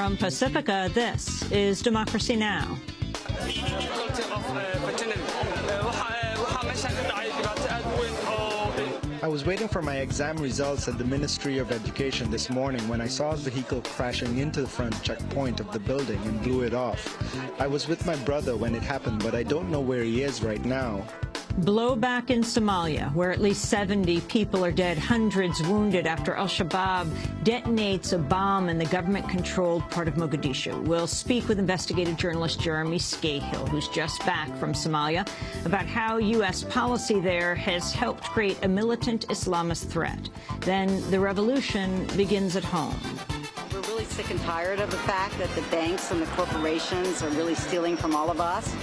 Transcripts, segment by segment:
From Pacifica, this is Democracy Now! I was waiting for my exam results at the Ministry of Education this morning when I saw a vehicle crashing into the front checkpoint of the building and blew it off. I was with my brother when it happened, but I don't know where he is right now. Blowback in Somalia, where at least 70 people are dead, hundreds wounded after al-Shabaab detonates a bomb in the government-controlled part of Mogadishu. We'll speak with investigative journalist Jeremy Scahill, who's just back from Somalia, about how U.S. policy there has helped create a militant Islamist threat. Then the revolution begins at home. We're really sick and tired of the fact that the banks and the corporations are really stealing from all of us.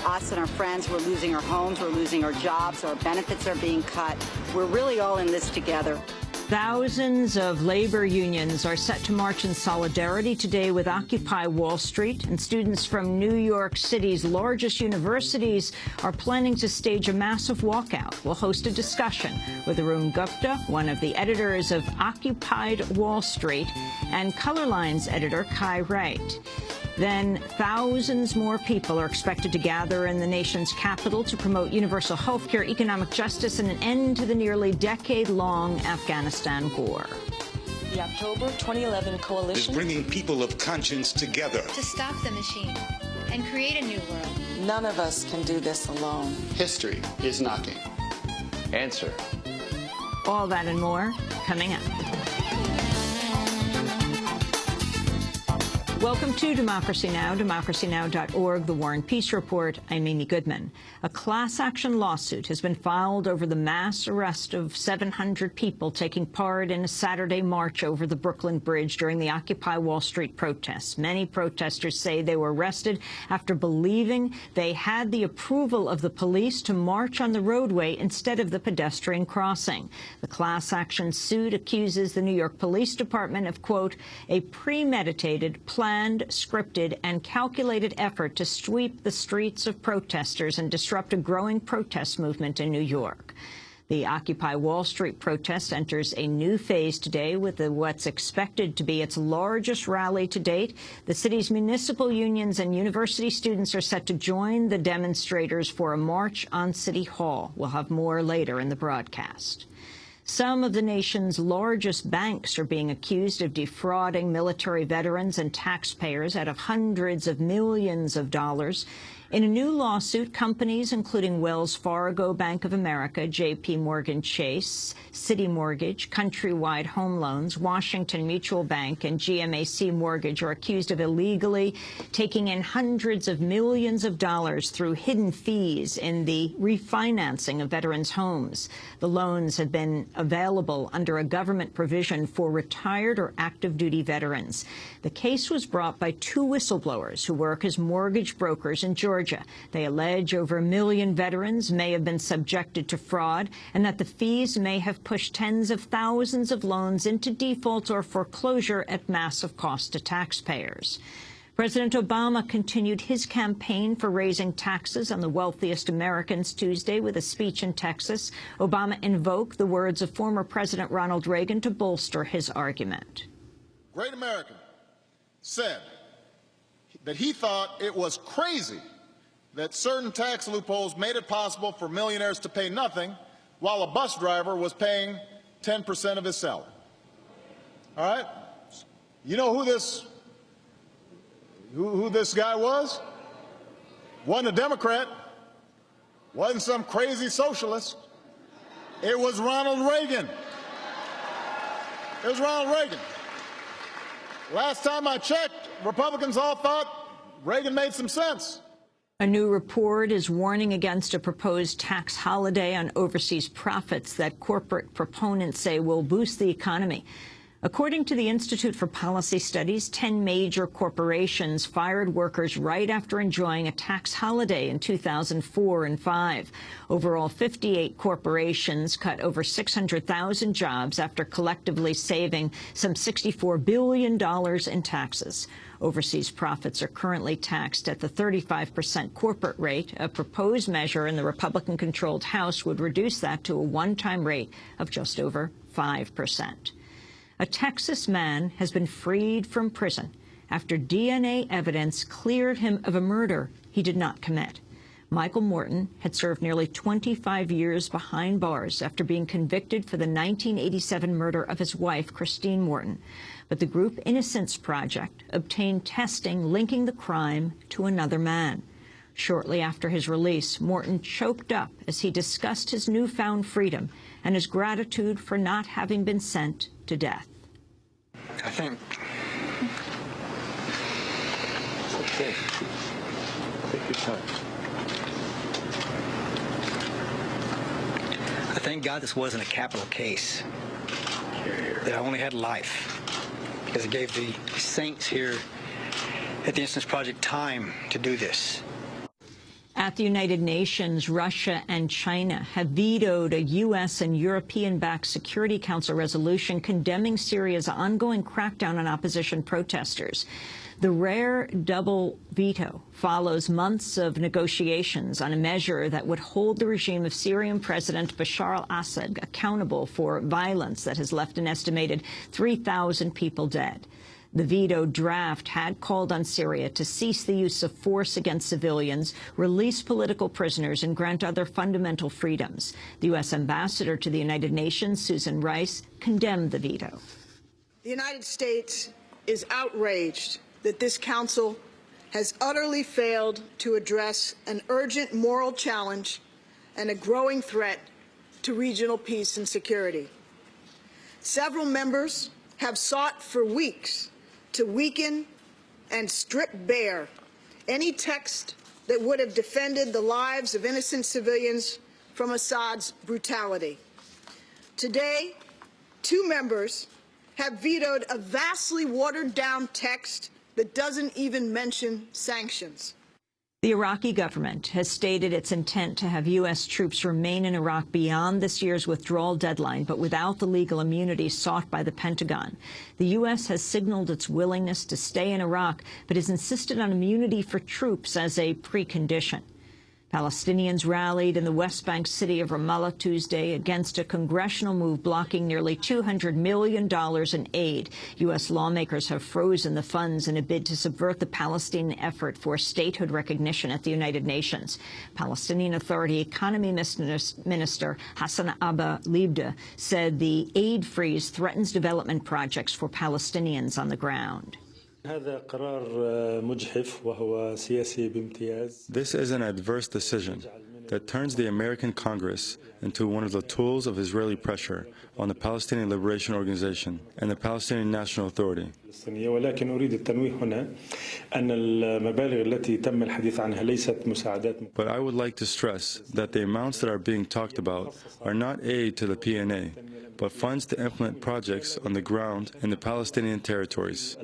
Us and our friends, we're losing our homes, we're losing our jobs, our benefits are being cut. We're really all in this together. Thousands of labor unions are set to march in solidarity today with Occupy Wall Street, and students from New York City's largest universities are planning to stage a massive walkout. We'll host a discussion with Arun Gupta, one of the editors of Occupied Wall Street, and Colorline's editor Kai Wright. Then thousands more people are expected to gather in the nation's capital to promote universal health care, economic justice, and an end to the nearly decade-long Afghanistan war. The October 2011 coalition is bringing people of conscience together to stop the machine and create a new world. None of us can do this alone. History is knocking. Answer. All that and more coming up. Welcome to Democracy Now!, democracynow.org, The War and Peace Report. I'm Amy Goodman. A class-action lawsuit has been filed over the mass arrest of 700 people taking part in a Saturday march over the Brooklyn Bridge during the Occupy Wall Street protests. Many protesters say they were arrested after believing they had the approval of the police to march on the roadway instead of the pedestrian crossing. The class-action suit accuses the New York Police Department of, quote, a premeditated, planned, scripted, and calculated effort to sweep the streets of protesters and disrupt a growing protest movement in New York. The Occupy Wall Street protest enters a new phase today with what's expected to be its largest rally to date. The city's municipal unions and university students are set to join the demonstrators for a march on City Hall. We'll have more later in the broadcast. Some of the nation's largest banks are being accused of defrauding military veterans and taxpayers out of hundreds of millions of dollars. In a new lawsuit, companies including Wells Fargo, Bank of America, J.P. Morgan Chase, Citi Mortgage, Countrywide Home Loans, Washington Mutual Bank, and GMAC Mortgage are accused of illegally taking in hundreds of millions of dollars through hidden fees in the refinancing of veterans' homes. The loans have been available under a government provision for retired or active duty veterans. The case was brought by two whistleblowers who work as mortgage brokers in Georgia. They allege over 1 million veterans may have been subjected to fraud and that the fees may have pushed tens of thousands of loans into default or foreclosure at massive cost to taxpayers. President Obama continued his campaign for raising taxes on the wealthiest Americans Tuesday with a speech in Texas. Obama invoked the words of former President Ronald Reagan to bolster his argument. Great American said that he thought it was crazy that certain tax loopholes made it possible for millionaires to pay nothing while a bus driver was paying 10% of his salary. All right? You know who this guy was? Wasn't a Democrat. Wasn't some crazy socialist. It was Ronald Reagan. It was Ronald Reagan. Last time I checked, Republicans all thought Reagan made some sense. A new report is warning against a proposed tax holiday on overseas profits that corporate proponents say will boost the economy. According to the Institute for Policy Studies, 10 major corporations fired workers right after enjoying a tax holiday in 2004 and 2005. Overall, 58 corporations cut over 600,000 jobs after collectively saving some $64 billion in taxes. Overseas profits are currently taxed at the 35% corporate rate. A proposed measure in the Republican-controlled House would reduce that to a one-time rate of just over 5%. A Texas man has been freed from prison after DNA evidence cleared him of a murder he did not commit. Michael Morton had served nearly 25 years behind bars after being convicted for the 1987 murder of his wife, Christine Morton. But the group Innocence Project obtained testing linking the crime to another man. Shortly after his release, Morton choked up as he discussed his newfound freedom and his gratitude for not having been sent to death. I think it's okay. Take your time. I thank God this wasn't a capital case, that I only had life, because it gave the saints here at the Innocence Project time to do this. At the United Nations, Russia and China have vetoed a U.S. and European-backed Security Council resolution condemning Syria's ongoing crackdown on opposition protesters. The rare double veto follows months of negotiations on a measure that would hold the regime of Syrian President Bashar al-Assad accountable for violence that has left an estimated 3,000 people dead. The veto draft had called on Syria to cease the use of force against civilians, release political prisoners, and grant other fundamental freedoms. The U.S. ambassador to the United Nations, Susan Rice, condemned the veto. The United States is outraged that this council has utterly failed to address an urgent moral challenge and a growing threat to regional peace and security. Several members have sought for weeks to weaken and strip bare any text that would have defended the lives of innocent civilians from Assad's brutality. Today, 2 members have vetoed a vastly watered-down text that doesn't even mention sanctions. The Iraqi government has stated its intent to have U.S. troops remain in Iraq beyond this year's withdrawal deadline, but without the legal immunity sought by the Pentagon. The U.S. has signaled its willingness to stay in Iraq, but has insisted on immunity for troops as a precondition. Palestinians rallied in the West Bank city of Ramallah Tuesday against a congressional move blocking nearly $200 million in aid. U.S. lawmakers have frozen the funds in a bid to subvert the Palestinian effort for statehood recognition at the United Nations. Palestinian Authority Economy Minister Hassan Abba Libda said the aid freeze threatens development projects for Palestinians on the ground. This is an adverse decision that turns the American Congress into one of the tools of Israeli pressure on the Palestinian Liberation Organization and the Palestinian National Authority. But I would like to stress that the amounts that are being talked about are not aid to the PNA, but funds to implement projects on the ground in the Palestinian territories.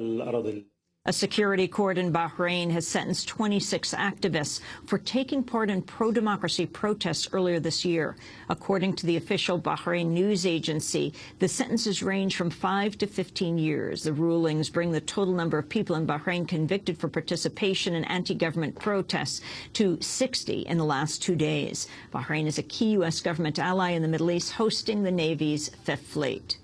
A security court in Bahrain has sentenced 26 activists for taking part in pro-democracy protests earlier this year. According to the official Bahrain news agency, the sentences range from 5 to 15 years. The rulings bring the total number of people in Bahrain convicted for participation in anti-government protests to 60 in the last 2 days. Bahrain is a key U.S. government ally in the Middle East, hosting the Navy's Fifth Fleet.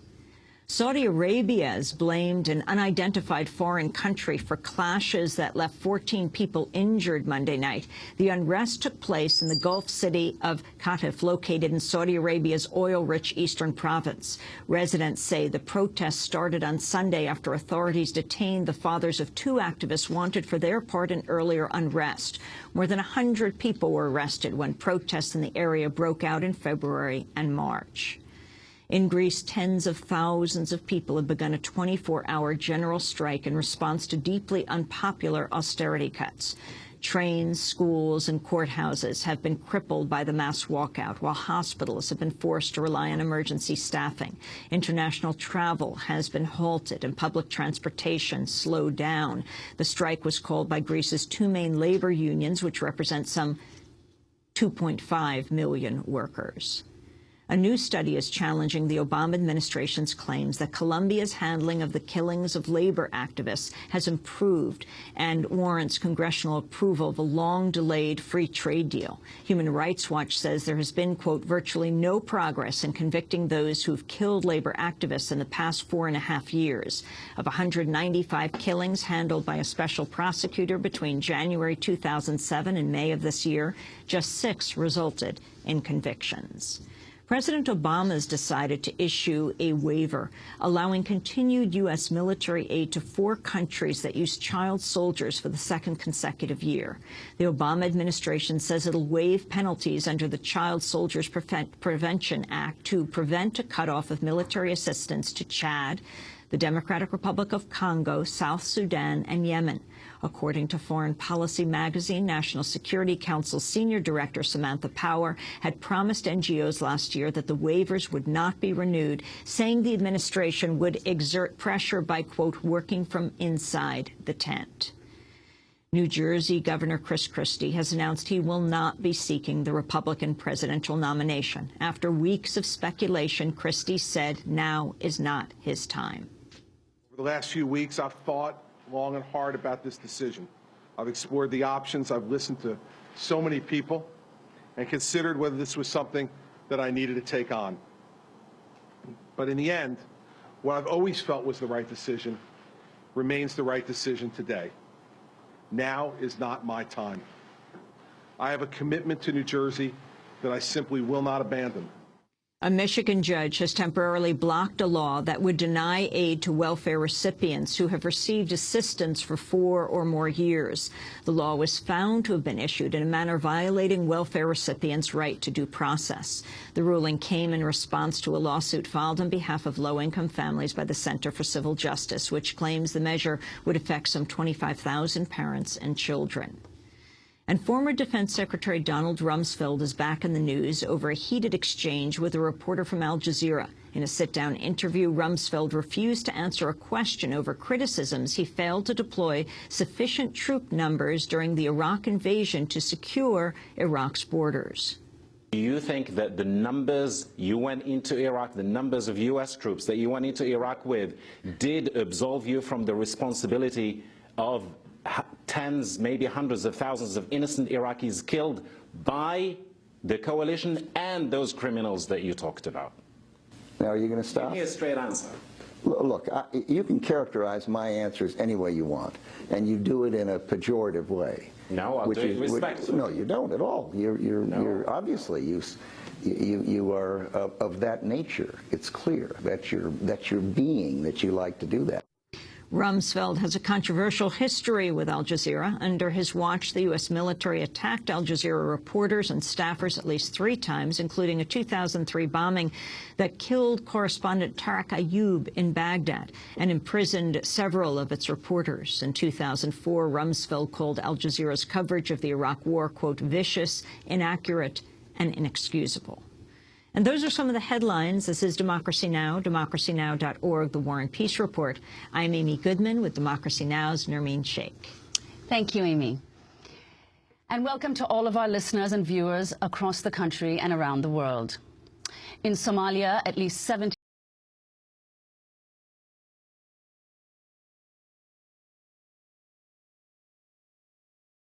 Saudi Arabia has blamed an unidentified foreign country for clashes that left 14 people injured Monday night. The unrest took place in the Gulf city of Qatif, located in Saudi Arabia's oil-rich eastern province. Residents say the protests started on Sunday after authorities detained the fathers of 2 activists wanted for their part in earlier unrest. More than 100 people were arrested when protests in the area broke out in February and March. In Greece, tens of thousands of people have begun a 24-hour general strike in response to deeply unpopular austerity cuts. Trains, schools, and courthouses have been crippled by the mass walkout, while hospitals have been forced to rely on emergency staffing. International travel has been halted and public transportation slowed down. The strike was called by Greece's 2 main labor unions, which represent some 2.5 million workers. A new study is challenging the Obama administration's claims that Colombia's handling of the killings of labor activists has improved and warrants congressional approval of a long-delayed free trade deal. Human Rights Watch says there has been, quote, virtually no progress in convicting those who've killed labor activists in the past 4.5 years. Of 195 killings handled by a special prosecutor between January 2007 and May of this year, just 6 resulted in convictions. President Obama has decided to issue a waiver allowing continued U.S. military aid to 4 countries that use child soldiers for the 2nd consecutive year. The Obama administration says it'll waive penalties under the Child Soldiers Prevention Act to prevent a cutoff of military assistance to Chad, the Democratic Republic of Congo, South Sudan, and Yemen. According to Foreign Policy magazine, National Security Council Senior Director Samantha Power had promised NGOs last year that the waivers would not be renewed, saying the administration would exert pressure by, quote, working from inside the tent. New Jersey Governor Chris Christie has announced he will not be seeking the Republican presidential nomination. After weeks of speculation, Christie said now is not his time. Over the last few weeks, I've thought long and hard about this decision. I've explored the options. I've listened to so many people and considered whether this was something that I needed to take on. But in the end, what I've always felt was the right decision remains the right decision today. Now is not my time. I have a commitment to New Jersey that I simply will not abandon. A Michigan judge has temporarily blocked a law that would deny aid to welfare recipients who have received assistance for 4 or more years. The law was found to have been issued in a manner violating welfare recipients' right to due process. The ruling came in response to a lawsuit filed on behalf of low-income families by the Center for Civil Justice, which claims the measure would affect some 25,000 parents and children. And former Defense Secretary Donald Rumsfeld is back in the news over a heated exchange with a reporter from Al Jazeera. In a sit-down interview, Rumsfeld refused to answer a question over criticisms he failed to deploy sufficient troop numbers during the Iraq invasion to secure Iraq's borders. Do you think that the numbers you went into Iraq, the numbers of U.S. troops that you went into Iraq with, did absolve you from the responsibility of tens, maybe hundreds of thousands of innocent Iraqis killed by the coalition and those criminals that you talked about? Now, are you going to stop? Give me a straight answer. Look, you can characterize my answers any way you want, and you do it in a pejorative way. No, I'll do it respectfully. No, you don't at all. You're obviously you are of that nature. It's clear that's your being that you like to do that. Rumsfeld has a controversial history with Al Jazeera. Under his watch, the U.S. military attacked Al Jazeera reporters and staffers at least 3 times, including a 2003 bombing that killed correspondent Tariq Ayoub in Baghdad and imprisoned several of its reporters. In 2004, Rumsfeld called Al Jazeera's coverage of the Iraq War, quote, vicious, inaccurate, and inexcusable. And those are some of the headlines. This is Democracy Now!, democracynow.org, The War and Peace Report. I'm Amy Goodman with Democracy Now!'s Nermeen Sheikh. Thank you, Amy. And welcome to all of our listeners and viewers across the country and around the world. In Somalia, at least 70